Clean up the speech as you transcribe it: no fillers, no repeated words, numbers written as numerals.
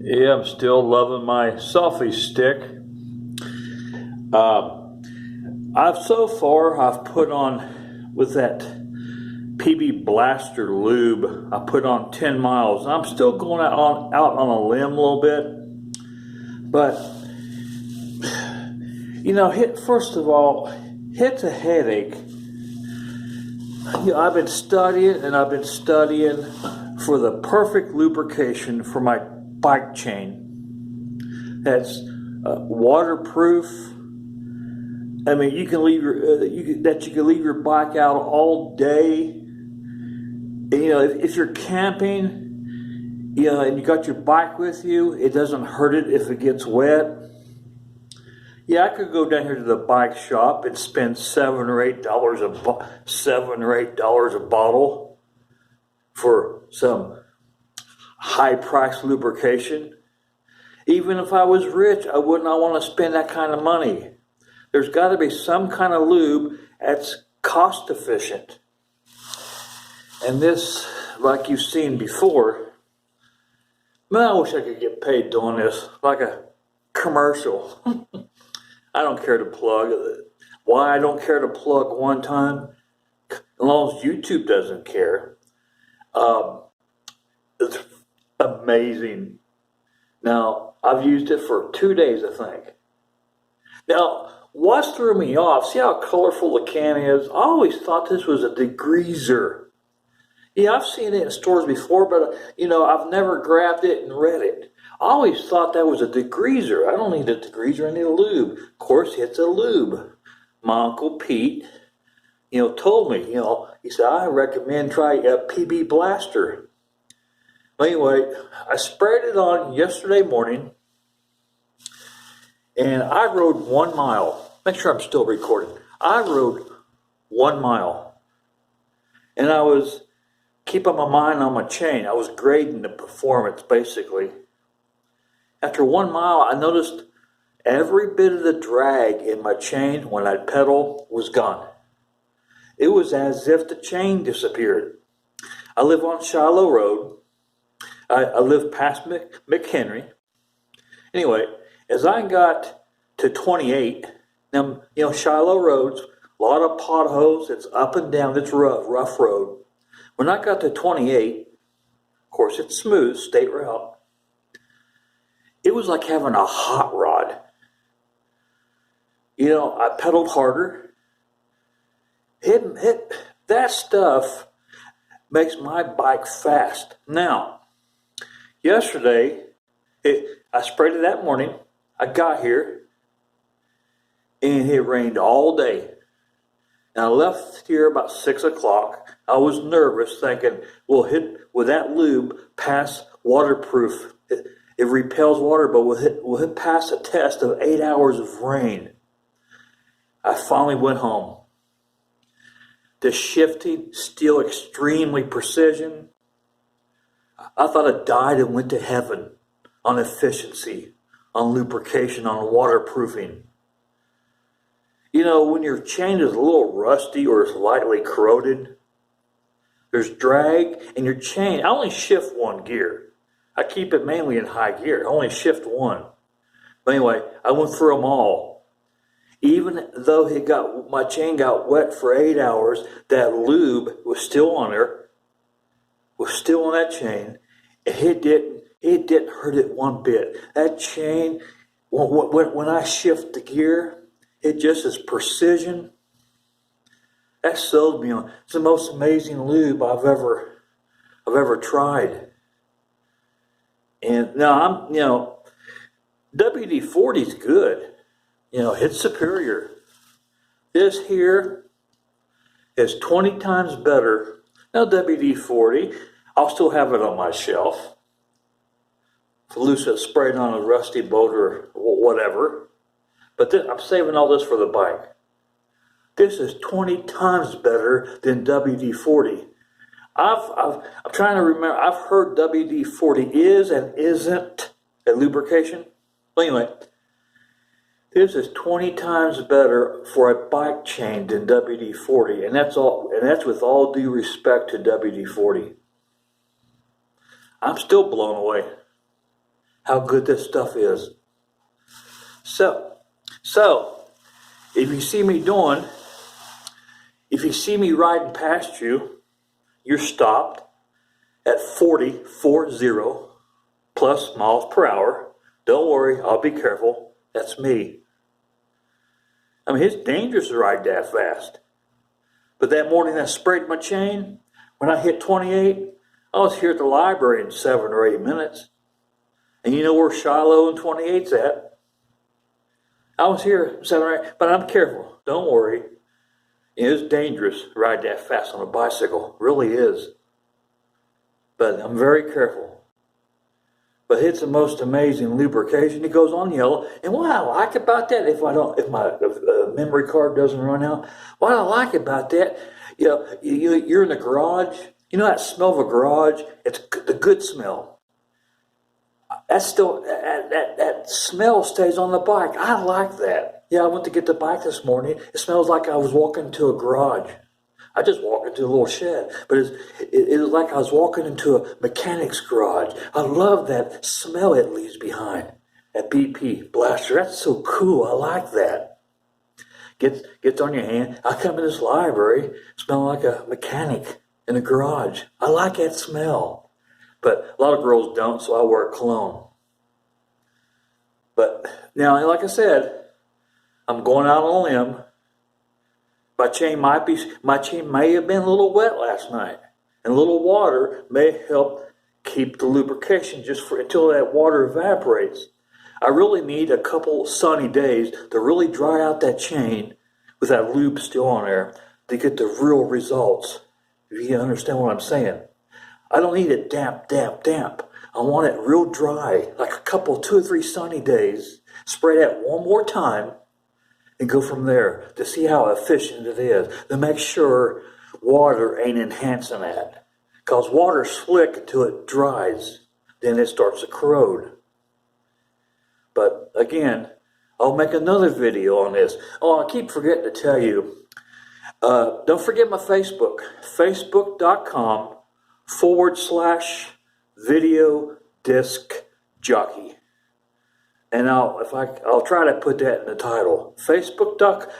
Yeah, I'm still loving my selfie stick. Uh, I've put on with that PB Blaster Lube. I put on 10 miles. I'm still going out on a limb a little bit, but first of all, hits a headache. I've been studying for the perfect lubrication for my bike chain. That's waterproof. I mean, you can leave your bike out all day. And, if you're camping, and you got your bike with you, it doesn't hurt it if it gets wet. Yeah, I could go down here to the bike shop and spend $7 or $8 a bottle for some high-priced lubrication. Even if I was rich, I would not want to spend that kind of money. There's got to be some kind of lube that's cost efficient. And this, like you've seen before, man, I wish I could get paid doing this, like a commercial. I don't care to plug. Why I don't care to plug one time, as long as YouTube doesn't care. It's amazing. Now, I've used it for 2 days, I think. Now, what threw me off, see how colorful the can is? I always thought this was a degreaser. Yeah, I've seen it in stores before, but I've never grabbed it and read it. I always thought that was a degreaser. I don't need a degreaser, I need a lube. Of course, it's a lube. My Uncle Pete, told me, he said, I recommend try a PB Blaster. Anyway, I sprayed it on yesterday morning, and I rode 1 mile. Make sure I'm still recording. I rode 1 mile, and I was keeping my mind on my chain. I was grading the performance, basically. After 1 mile, I noticed every bit of the drag in my chain when I pedal was gone. It was as if the chain disappeared. I live on Shiloh Road. I live past McHenry. Anyway, as I got to 28, now, Shiloh Road's a lot of potholes. It's up and down. It's rough road. When I got to 28, of course, it's smooth, state route. It was like having a hot rod. I pedaled harder. That stuff makes my bike fast. Now, yesterday, I sprayed it that morning. I got here, and it rained all day. And I left here about 6 o'clock. I was nervous, thinking, will that lube pass waterproof? It repels water, but will it pass a test of 8 hours of rain? I finally went home. The shifting, still extremely precision. I thought I died and went to heaven on efficiency, on lubrication, on waterproofing. When your chain is a little rusty or is lightly corroded, there's drag in your chain. I only shift one gear. I keep it mainly in high gear. I only shift one. But anyway, I went through them all. Even though my chain got wet for 8 hours, that lube was still on there, was still on that chain. It didn't hurt it one bit. That chain, when I shift the gear, it just is precision. That sold me on. It's the most amazing lube I've ever tried. And now WD-40 is good. It's superior. This here is 20 times better. Now WD-40, I'll still have it on my shelf. Felicia sprayed on a rusty boat or whatever. But I'm saving all this for the bike. This is 20 times better than WD-40. I'm trying to remember. I've heard WD-40 is and isn't a lubrication. Well, anyway, this is 20 times better for a bike chain than WD-40, and that's all. And that's with all due respect to WD-40. I'm still blown away. how good this stuff is. So if you see me riding past you, you're stopped at 40 plus miles per hour. Don't worry, I'll be careful. That's me. I mean, it's dangerous to ride that fast. But that morning I sprayed my chain, when I hit 28, I was here at the library in 7 or 8 minutes. And you know where Shiloh and 28's at? I was here 7 or 8, but I'm careful. Don't worry. It is dangerous to ride that fast on a bicycle. It really is. But I'm very careful. But it's the most amazing lubrication. It goes on yellow. And what I like about that, if my memory card doesn't run out, what I like about that, you're in the garage. You know that smell of a garage? It's the good smell. That smell stays on the bike. I like that. Yeah, I went to get the bike this morning. It smells like I was walking into a garage. I just walked into a little shed, but it was like I was walking into a mechanic's garage. I love that smell it leaves behind. That BP blaster, that's so cool. I like that. Gets on your hand. I come in this library smelling like a mechanic in a garage. I like that smell. But a lot of girls don't, so I wear cologne. But now, like I said, I'm going out on a limb. My chain may have been a little wet last night, and a little water may help keep the lubrication until that water evaporates. I really need a couple sunny days to really dry out that chain with that lube still on there to get the real results. If you understand what I'm saying. I don't need it damp. I want it real dry, like a couple, 2 or 3 sunny days. Spray that one more time and go from there to see how efficient it is. To make sure water ain't enhancing that. Because water's slick until it dries. Then it starts to corrode. But again, I'll make another video on this. Oh, I keep forgetting to tell you. Don't forget my Facebook. Facebook.com/video disc jockey. And I'll try to put that in the title. Facebook.com